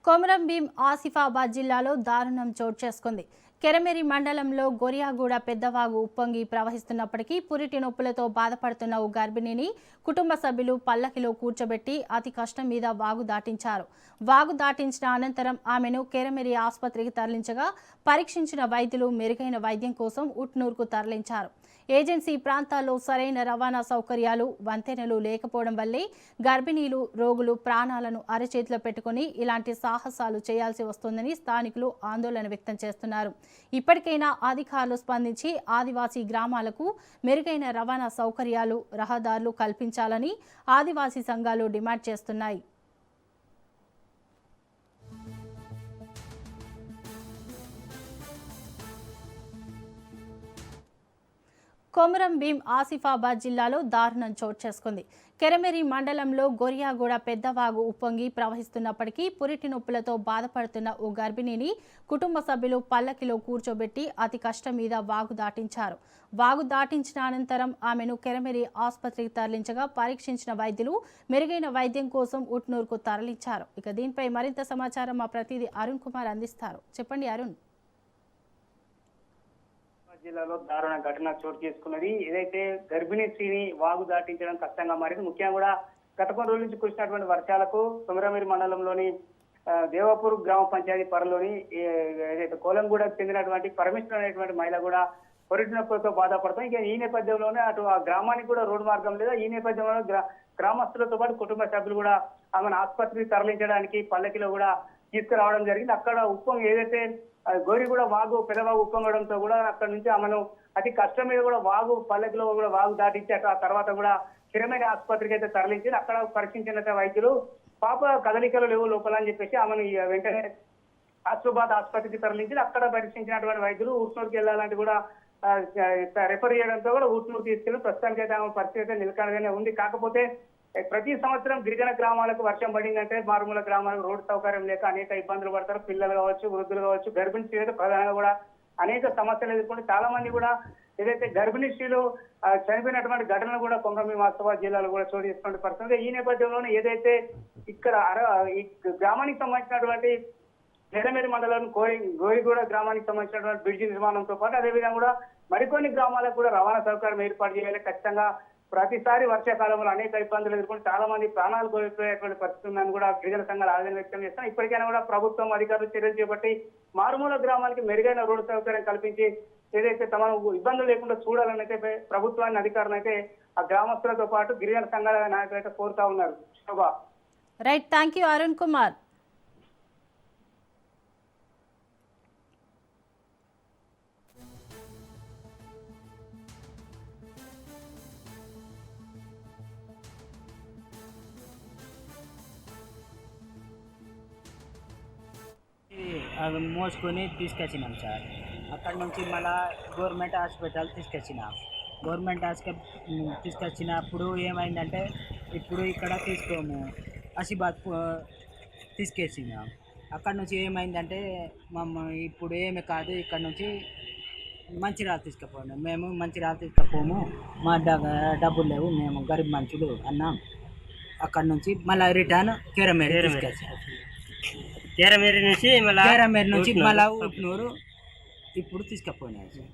కొమరం భీం ఆసిఫాబాద్ జిల్లాలో దారుణం చోటు చేసుకుంది. కెరమెరి మండలంలో గొరియాగూడ పెద్దవాగు ఉప్పొంగి ప్రవహిస్తున్నప్పటికీ పురిటి నొప్పులతో బాధపడుతున్న ఓ గర్భిణిని కుటుంబ సభ్యులు పల్లకిలో కూర్చోబెట్టి అతి కష్టం మీద వాగు దాటించారు. వాగు దాటించిన అనంతరం ఆమెను కెరమెరి ఆసుపత్రికి తరలించగా పరీక్షించిన వైద్యులు మెరుగైన వైద్యం కోసం ఉట్నూరుకు తరలించారు. ఏజెన్సీ ప్రాంతాల్లో సరైన రవాణా సౌకర్యాలు, వంతెనలు లేకపోవడం వల్లే గర్భిణీలు, రోగులు ప్రాణాలను అరచేతిలో పెట్టుకుని ఇలాంటి సాహసాలు చేయాల్సి వస్తోందని స్థానికులు ఆందోళన వ్యక్తం చేస్తున్నారు. ఇప్పటికైనా అధికారులు స్పందించి ఆదివాసీ గ్రామాలకు మెరుగైన రవాణా సౌకర్యాలు, రహదారులు కల్పించాలని ఆదివాసీ సంఘాలు డిమాండ్ చేస్తున్నాయి. కొమరం భీం ఆసిఫాబాద్ జిల్లాలో దారుణం చోటు చేసుకుంది. కెరమెరి మండలంలో గొరియాగూడ పెద్దవాగు ఉప్పొంగి ప్రవహిస్తున్నప్పటికీ పురిటి నొప్పులతో బాధపడుతున్న ఓ గర్భిణిని కుటుంబ సభ్యులు పల్లకిలో కూర్చోబెట్టి అతి కష్టం మీద వాగు దాటించారు. వాగు దాటించిన అనంతరం ఆమెను కెరమెరి ఆసుపత్రికి తరలించగా పరీక్షించిన వైద్యులు మెరుగైన వైద్యం కోసం ఉట్నూరుకు తరలించారు. ఇక దీనిపై మరింత సమాచారం మా ప్రతినిధి అరుణ్ కుమార్ అందిస్తారు. చెప్పండి అరుణ్. జిల్లాలో దారుణ ఘటన చోటు చేసుకున్నది. ఏదైతే గర్భిణీ స్త్రీని వాగు దాటించడం కష్టంగా మారింది. ముఖ్యంగా కూడా గత కొన్ని రోజుల నుంచి కురిసినటువంటి వర్షాలకు కొమరమేరి మండలంలోని దేవాపూర్ గ్రామ పంచాయతీ పరిధిలోని ఏదైతే కోలంగూడకు చెందినటువంటి పరమేశ్వర్ అనేటువంటి మహిళ కూడా పొరిటి నొప్పులతో బాధపడతాం. ఇక ఈ నేపథ్యంలోనే అటు ఆ గ్రామానికి కూడా రోడ్డు మార్గం లేదా ఈ నేపథ్యంలో గ్రామస్తులతో పాటు కుటుంబ సభ్యులు కూడా ఆమెను ఆసుపత్రికి తరలించడానికి పల్లకిలో కూడా తీసుకురావడం జరిగింది. అక్కడ ఏదైతే గోరిగూడ వాగు పెదవాగు ఉప్పొంగడంతో కూడా అక్కడ నుంచి ఆమెను అతి కష్టం మీద కూడా వాగు పల్లకిలో కూడా వాగు దాటించి ఆ తర్వాత కూడా స్థిరమైన ఆసుపత్రికి అయితే తరలించి అక్కడ పరీక్షించిన వైద్యులు పాప కదలికలు లేవు లోపల అని చెప్పేసి ఆమెను వెంటనే ఆసిఫాబాద్ ఆసుపత్రికి తరలించి అక్కడ పరీక్షించినటువంటి వైద్యులు ఊట్నూరుకి వెళ్ళాలంటే కూడా రెఫర్ చేయడంతో కూడా ఊట్నూరు తీసుకెళ్లి ప్రస్తుతానికి అయితే ఆమె పరిస్థితి అయితే నిలకడగానే ఉంది. కాకపోతే ప్రతి సంవత్సరం గిరిజన గ్రామాలకు వర్షం పడిందంటే మారుమూల గ్రామాలకు రోడ్డు సౌకర్యం లేక అనేక ఇబ్బందులు పడతారు. పిల్లలు కావచ్చు, వృద్ధులు కావచ్చు, గర్భిణీ స్త్రీలు ప్రధానంగా కూడా అనేక సమస్యలు ఎదుర్కొని చాలా మంది కూడా ఏదైతే గర్భిణీ స్త్రీలు చనిపోయినటువంటి ఘటనలు కూడా కొమరం భీం ఆసిఫాబాద్ జిల్లాలో కూడా చోటు చేసుకునే పరిస్థితి. ఈ నేపథ్యంలోనే ఏదైతే ఇక్కడ ఈ గ్రామానికి సంబంధించినటువంటి కెరమెరి మండలం గోరిగూడ గ్రామానికి సంబంధించినటువంటి బ్రిడ్జి నిర్మాణంతో పాటు అదేవిధంగా కూడా మరికొన్ని గ్రామాలకు కూడా రవాణా సౌకర్యం ఏర్పాటు చేయాలి. ఖచ్చితంగా ప్రతిసారి వర్షాకాలంలో అనేక ఇబ్బందులు ఎదుర్కొని చాలా మంది ప్రాణాలు కోల్పోయేటువంటి పరిస్థితి ఉందని కూడా గిరిజన సంఘాలు ఆవేదన వ్యక్తం చేస్తాం. ఇప్పటికైనా కూడా ప్రభుత్వం అధికారులు చర్యలు చేపట్టి మారుమూల గ్రామానికి మెరుగైన రోడ్డు సౌకర్యం కల్పించి ఏదైతే తమ ఇబ్బందులు లేకుండా చూడాలని అయితే ప్రభుత్వాన్ని అధికారులు అయితే ఆ గ్రామస్తులతో పాటు గిరిజన సంఘాల నాయకులు అయితే కోరుతా ఉన్నారు. Shobha. Right, thank you Arun Kumar. అవి మోసుకొని తీసుకొచ్చినాం సార్. అక్కడ నుంచి మళ్ళా గవర్నమెంట్ హాస్పిటల్ గవర్నమెంట్ హాస్పిటల్ తీసుకొచ్చినప్పుడు ఏమైందంటే ఇప్పుడు ఇక్కడ తీసుకోము ఆసిఫాబాద్ తీసుకొచ్చినాం. అక్కడ నుంచి ఏమైందంటే ఇప్పుడు ఏమి కాదు, ఇక్కడ నుంచి మంచిర్యాల తీసుకుపోయినాం. మేము మంచిర్యాల తీసుకుపోము, మా డబ్బులు లేవు, మేము గరీబ్ మనుషులు అన్నాం. అక్కడ నుంచి మళ్ళీ రిటర్న్ కెరమెరి తీసుకొచ్చాం. కెరమెరి నుంచి మళ్ళీ ఉట్నూరు ఇప్పుడు తీసుకుపోయినాయి.